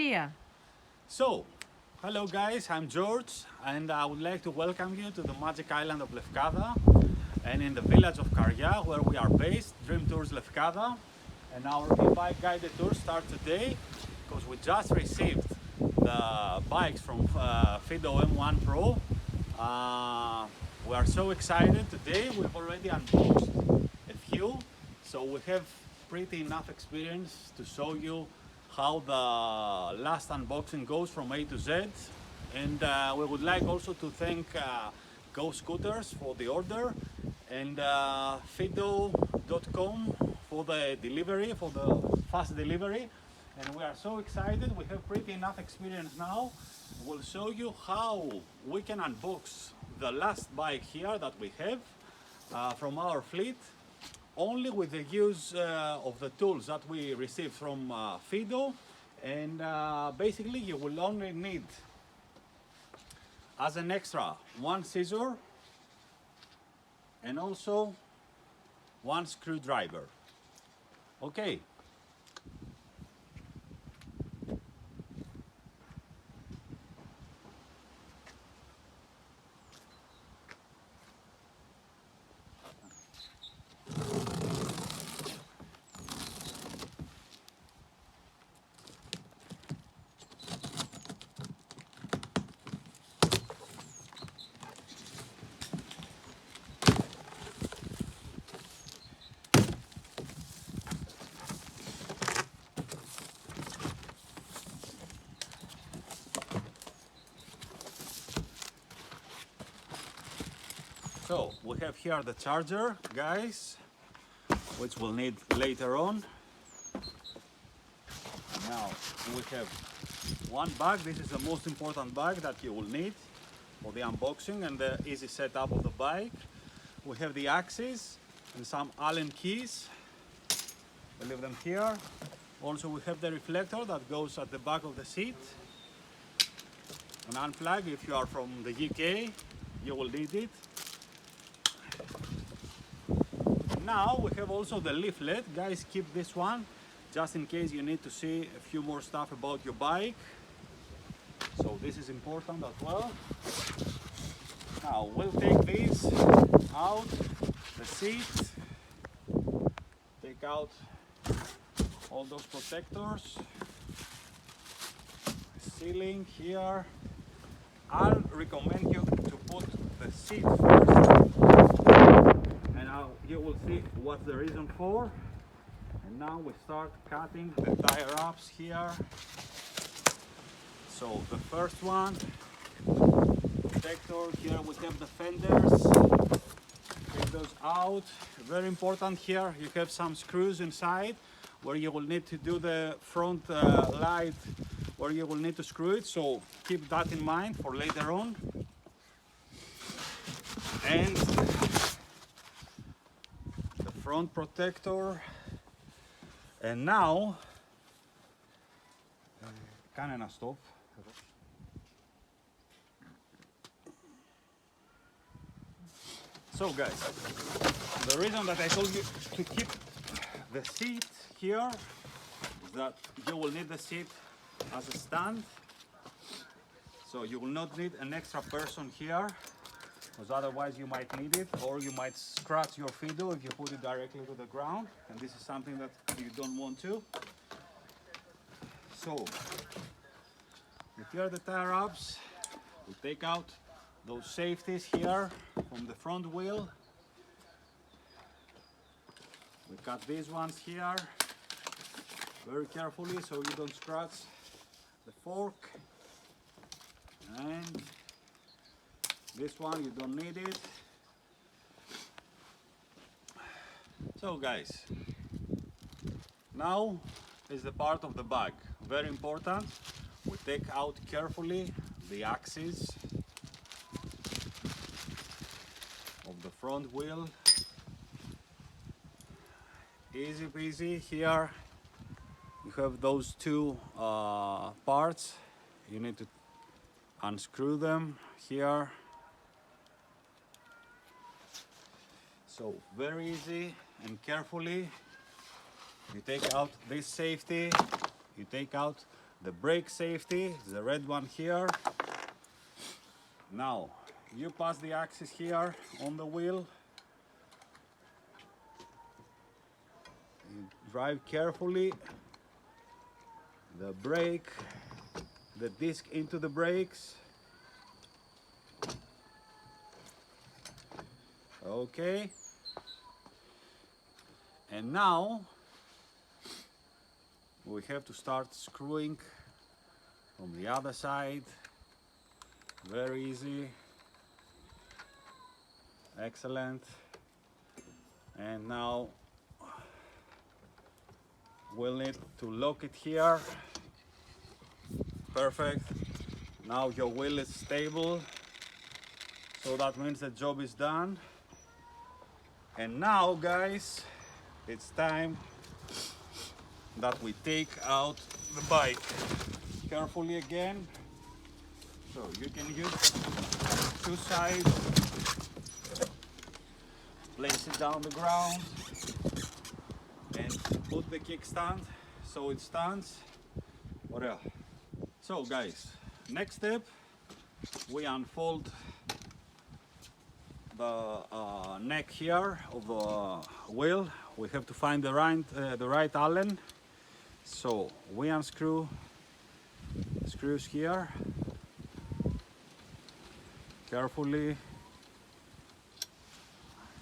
Yeah. So, hello guys, I'm George and I would like to welcome you to the magic island of Lefkada and in the village of Karya where we are based, Dream Tours Lefkada. And our e-bike guided tour starts today because we just received the bikes from Fiido M1 Pro. We are so excited today. We've already unboxed a few, so we have pretty enough experience to show you how the last unboxing goes from A to Z. And we would like also to thank Go Scooters for the order and Fiido.com for the delivery, for the fast delivery. And we are so excited. We have pretty enough experience now. We'll show you how we can unbox the last bike here that we have from our fleet, only with the use of the tools that we received from Fiido. And basically you will only need as an extra one scissor and also one screwdriver. Okay. So we have here the charger, guys, which we'll need later on. Now we have one bag. This is the most important bag that you will need for the unboxing and the easy setup of the bike. We have the axes and some Allen keys. We leave them here. Also we have the reflector that goes at the back of the seat. An unplug. If you are from the UK, you will need it. Now we have also the leaflet. Guys, keep this one just in case you need to see a few more stuff about your bike. So this is important as well. Now we'll take these out, the seat, take out all those protectors, ceiling here. I'll recommend you to put the seat first, and now you will see what's the reason for. And now we start cutting the tire wraps here. So the first one, protector, here we have the fenders. Take those out. Very important here, you have some screws inside where you will need to do the front light, where you will need to screw it, so keep that in mind for later on. And the front protector. And now, κανένα stop. So guys, the reason that I told you to keep the seat here is that you will need the seat as a stand. So you will not need an extra person here, because otherwise you might need it, or you might scratch your Fiido if you put it directly to the ground, and this is something that you don't want to. So, here are the tire wraps. We take out those safeties here from the front wheel. We cut these ones here very carefully so you don't scratch the fork. And this one you don't need it. So guys, now is the part of the bag, very important. We take out carefully the axes of the front wheel. Easy peasy. Here you have those two parts. You need to unscrew them here. So very easy and carefully you take out this safety, you take out the brake safety, the red one here. Now you pass the axis here on the wheel. You drive carefully. The brake, the disc into the brakes. Okay. And now we have to start screwing from the other side. Very easy. Excellent. And now we'll need to lock it here. Perfect. Now your wheel is stable, so that means the job is done. And now, guys, it's time that we take out the bike. Carefully again. So you can use two sides. Place it down the ground and put the kickstand so it stands. Ωραία. So guys, next step, we unfold the neck here of the wheel. We have to find the right Allen. So we unscrew screws here carefully.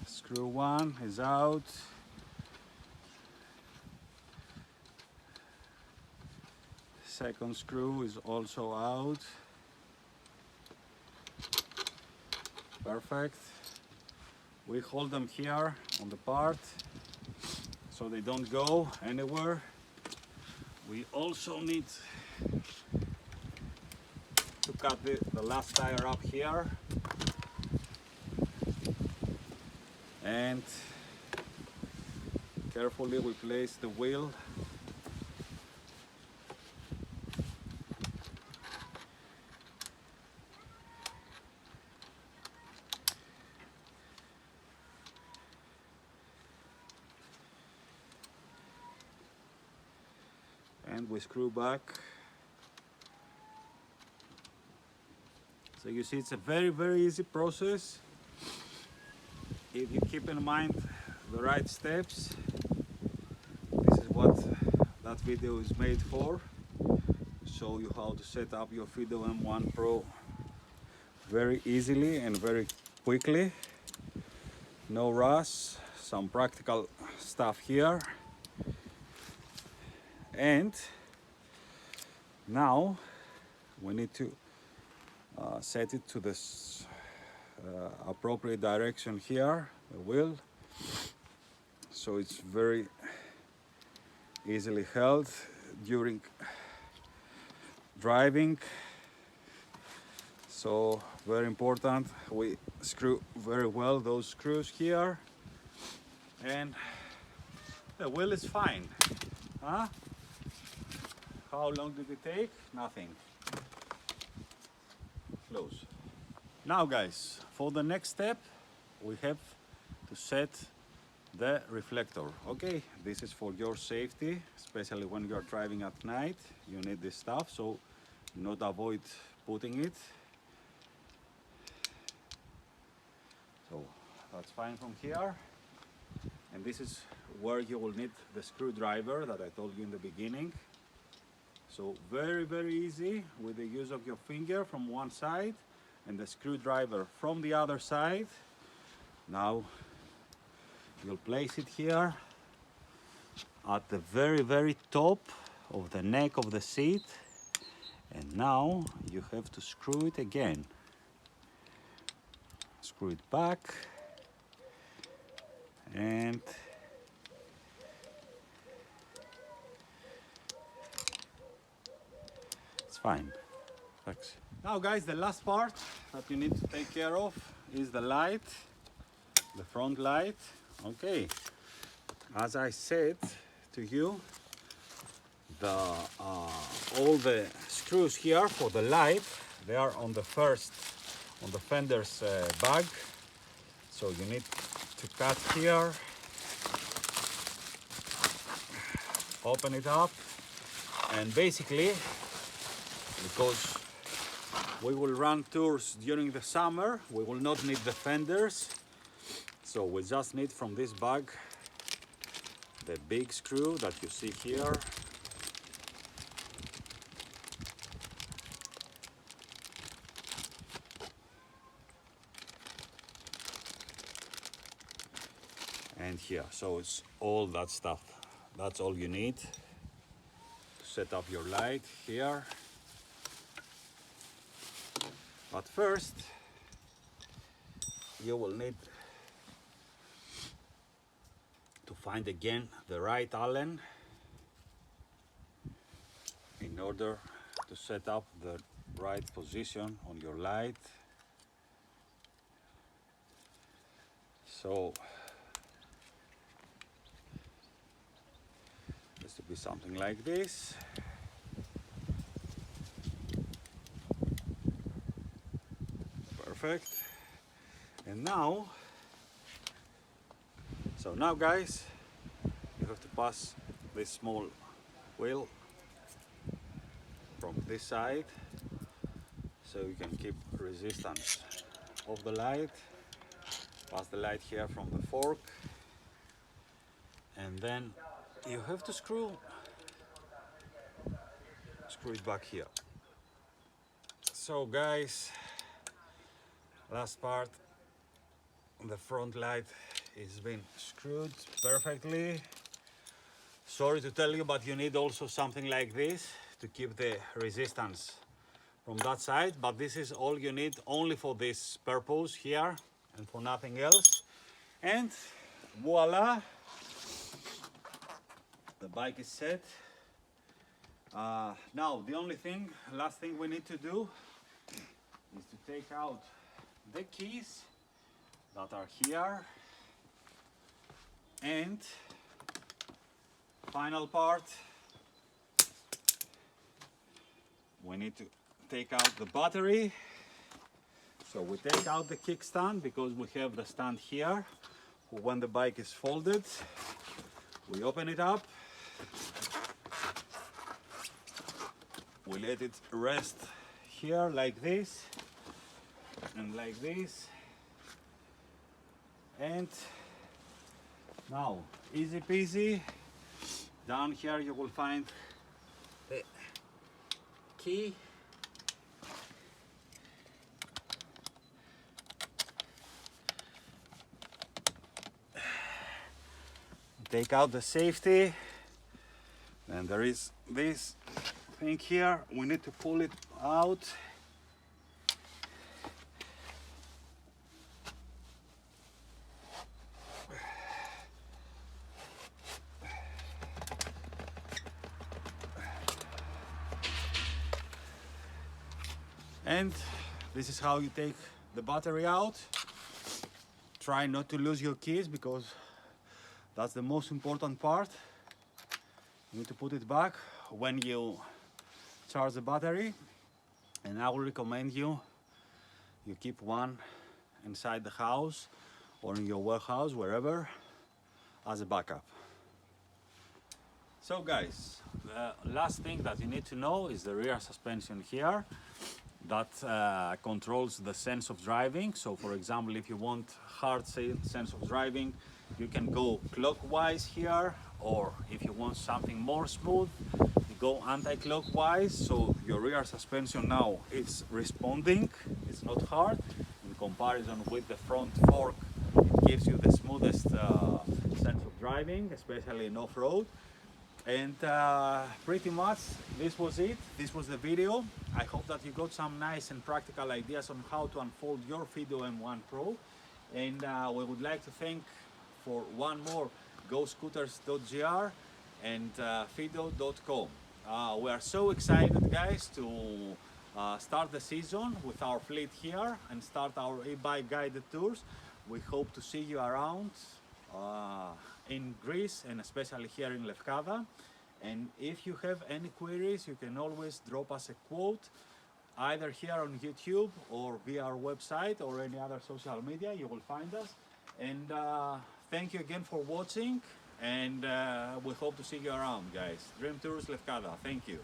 Screw one is out. Second screw is also out. Perfect. We hold them here on the part so they don't go anywhere. We also need to cut the last tire up here, and carefully we place the wheel. And we screw back. So you see, it's a very easy process if you keep in mind the right steps. This is what that video is made for. Show you how to set up your Fiido M1 Pro very easily and very quickly. No rush, some practical stuff here. And now we need to set it to this appropriate direction here, the wheel, so it's very easily held during driving. So very important, we screw very well those screws here, and the wheel is fine. Huh? How long did it take? Nothing. Close. Now guys, for the next step we have to set the reflector. Okay, this is for your safety, especially when you are driving at night. You need this stuff, so not avoid putting it. So that's fine from here. And this is where you will need the screwdriver that I told you in the beginning. So very easy with the use of your finger from one side and the screwdriver from the other side. Now you'll place it here at the very top of the neck of the seat, and now you have to screw it again. Screw it back, and it's fine. Thanks. Now guys, the last part that you need to take care of is the light, the front light. Okay, as I said to you, all the screws here for the light, they are on the fender's bag. So you need to cut here, open it up, and basically because we will run tours during the summer. We will not need the fenders, so we just need from this bag the big screw that you see here. And here, so it's all that stuff. That's all you need to set up your light here. But first, you will need to find again the right Allen in order to set up the right position on your light. So this to be something like this. Perfect. And now, so now guys, you have to pass this small wheel from this side so you can keep resistance of the light. Pass the light here from the fork, and then you have to screw it back here. So guys, last part, the front light is been screwed perfectly. Sorry to tell you, but you need also something like this to keep the resistance from that side, but this is all you need only for this purpose here and for nothing else. And voila, the bike is set. Now the only thing, last thing we need to do is to take out the keys that are here, and final part, we need to take out the battery. So we take out the kickstand because we have the stand here when the bike is folded. We open it up, we let it rest here like this and like this, and now easy peasy. Down here you will find the key. Take out the safety, and there is this thing here, we need to pull it out. And this is how you take the battery out. Try not to lose your keys because that's the most important part. You need to put it back when you charge the battery, and I will recommend you keep one inside the house or in your warehouse, wherever, as a backup. So guys, the last thing that you need to know is the rear suspension here that controls the sense of driving. So for example, if you want hard sense of driving, you can go clockwise here, or if you want something more smooth, you go anti-clockwise. So your rear suspension now is responding, it's not hard. In comparison with the front fork, it gives you the smoothest sense of driving, especially in off-road. And pretty much this was it. This was the video. I hope that you got some nice and practical ideas on how to unfold your Fiido M1 Pro. And we would like to thank for one more GoScooters.gr and Fiido.com. We are so excited, guys, to start the season with our fleet here and start our e-bike guided tours. We hope to see you around in Greece, and especially here in Lefkada. And if you have any queries, you can always drop us a quote either here on YouTube or via our website or any other social media. You will find us. And thank you again for watching, and we hope to see you around, guys. Dream Tours Lefkada. Thank you.